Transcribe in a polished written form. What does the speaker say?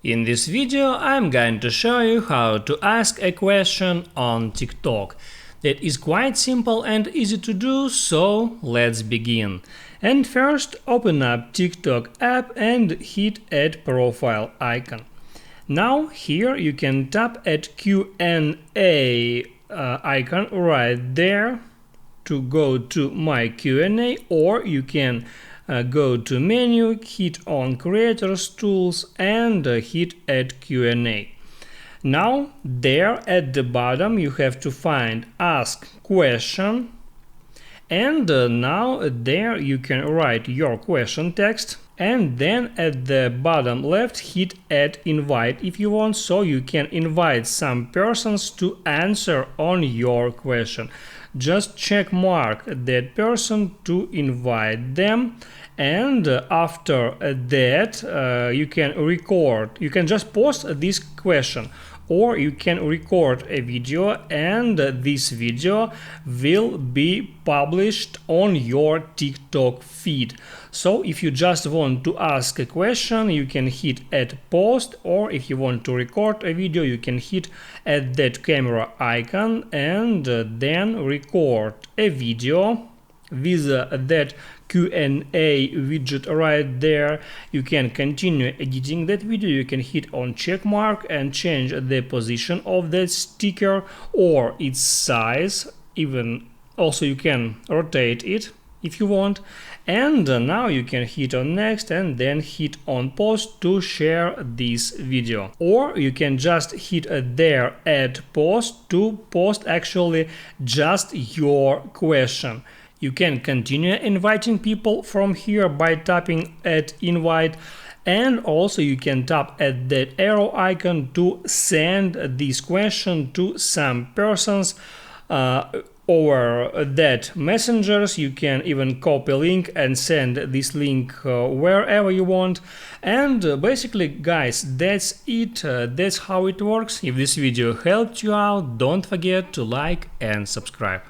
In this video, I'm going to show you how to ask a question on TikTok. That is quite simple and easy to do, so let's begin. And first, open up TikTok app and hit Add Profile icon. Now here you can tap at Q&A icon right there to go to My Q&A, or you can go to menu, hit on Creators Tools and hit Add Q&A. Now there at the bottom you have to find Ask Question, and now there you can write your question text, and then at the bottom left hit Add Invite if you want, so you can invite some persons to answer on your question. Just check mark that person to invite them, and after that you can just post this question, or you can record a video and this video will be published on your TikTok feed. So if you just want to ask a question, you can hit Add Post, or if you want to record a video, you can hit Add that camera icon and then record a video with that Q&A widget right there. You can continue editing that video. You can hit on check mark and change the position of that sticker or its size. Even also you can rotate it if you want, and now you can hit on next and then hit on post to share this video, or you can just hit there Add Post to post actually just your question. You can continue inviting people from here by tapping Add Invite, and also you can tap at that arrow icon to send this question to some persons over that messengers. You can even copy link and send this link wherever you want. And basically guys, that's it. That's how it works. If this video helped you out, don't forget to like and subscribe.